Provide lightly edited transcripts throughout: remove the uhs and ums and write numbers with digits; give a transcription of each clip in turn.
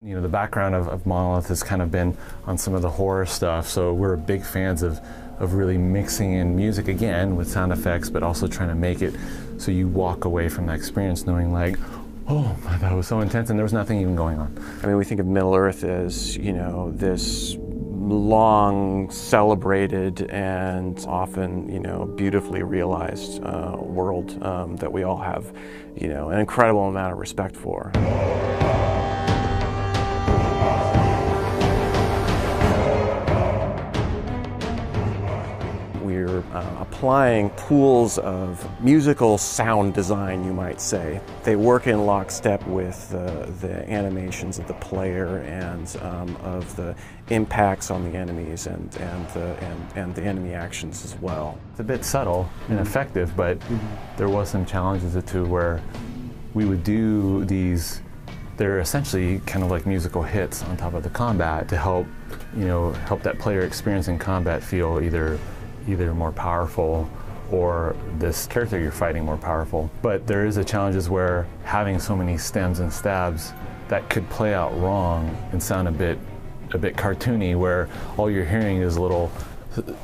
You know, the background of Monolith has kind of been on some of the horror stuff, so we're big fans of really mixing in music again with sound effects, but also trying to make it so you walk away from that experience knowing like, oh, that was so intense and there was nothing even going on. I mean, we think of Middle Earth as, you know, this long celebrated and often, you know, beautifully realized world that we all have, you know, an incredible amount of respect for. We're applying tools of musical sound design, you might say. They work in lockstep with the animations of the player and of the impacts on the enemies and the enemy actions as well. It's a bit subtle and effective, but there was some challenges to where we would do these. They're essentially kind of like musical hits on top of the combat to help, you know, help that player experience in combat feel either more powerful or this character you're fighting more powerful. But there is a challenges where having so many stems and stabs that could play out wrong and sound a bit cartoony, where all you're hearing is a little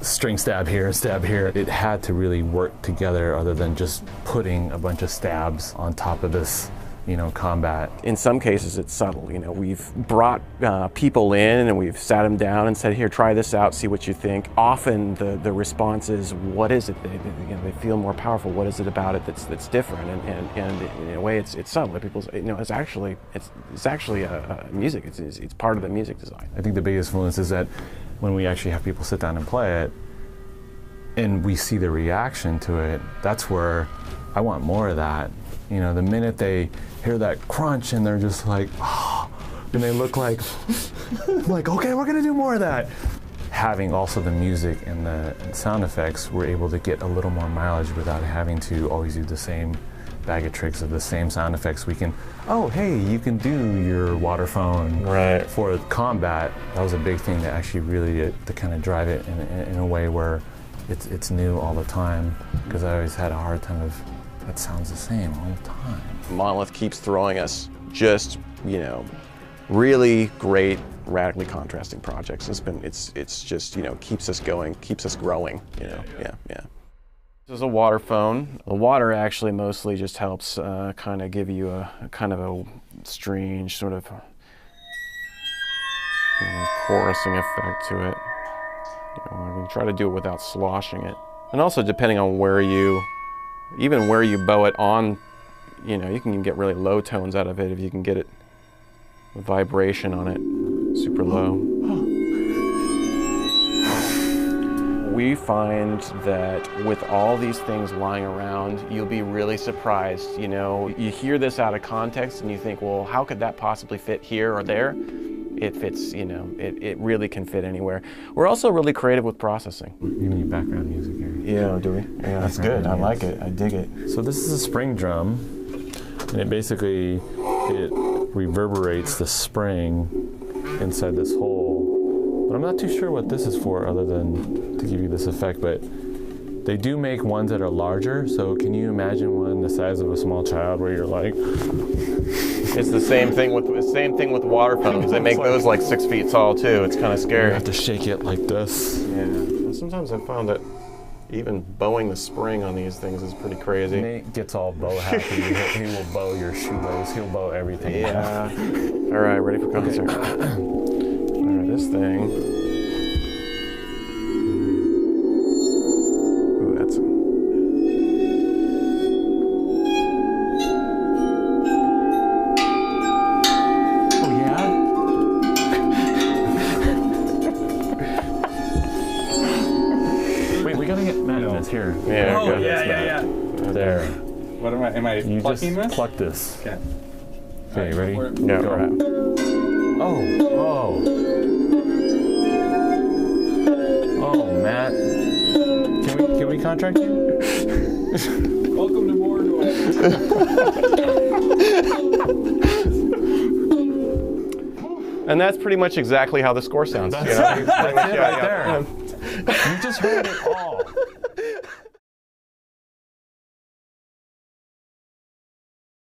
string stab here, stab here. It had to really work together other than just putting a bunch of stabs on top of this, you know, combat. In some cases it's subtle. You know, we've brought people in and we've sat them down and said, here, try this out, see what you think. Often the response is, what is it? They feel more powerful. What is it about it that's different? And in a way it's subtle. People say, you know, it's actually a music. It's part of the music design. I think the biggest influence is that when we actually have people sit down and play it and we see the reaction to it, that's where I want more of that. You know, the minute they hear that crunch and they're just like, oh, and they look like, like, okay, we're gonna do more of that. Having also the music and the sound effects, we're able to get a little more mileage without having to always do the same bag of tricks of the same sound effects. We can, oh, hey, you can do your water phone right for combat. That was a big thing that actually really to kind of drive it in a way where it's new all the time, because I always had a hard time of, that sounds the same all the time. Monolith keeps throwing us just, you know, really great, radically contrasting projects. It's just, you know, keeps us going, keeps us growing, you know, yeah. This is a water phone. The water actually mostly just helps kind of give you a kind of a strange sort of chorusing effect to it. You know, we can try to do it without sloshing it. And also depending on where you bow it on, you know, you can get really low tones out of it if you can get it with vibration on it, super low. We find that with all these things lying around, you'll be really surprised. You know, you hear this out of context and you think, well, how could that possibly fit here or there? It fits, you know, it really can fit anywywhere. We're also really creative with processing. You need background music here. Yeah, do we? Yeah, that's good. I like it. I dig it. So this is a spring drum, and it reverberates the spring inside this hole. But I'm not too sure what this is for other than to give you this effect, but they do make ones that are larger, so can you imagine one the size of a small child where you're like... It's the same thing with water phones. They make those like 6 feet tall too. It's kind of scary. You have to shake it like this. Yeah. Sometimes I've found that even bowing the spring on these things is pretty crazy. Nate gets all bow happy. He will bow your shoelace. He'll bow everything. Yeah. All right, ready for concert. Okay. All right, this thing. Here. Yeah, oh, yeah. There. What am I you plucking just this? Pluck this. Okay. Okay, you ready? Yeah, go. Right. Oh, Matt. Can we contract you? Welcome to Mordor. And that's pretty much exactly how the score sounds. That's you know? right there. You just heard it all.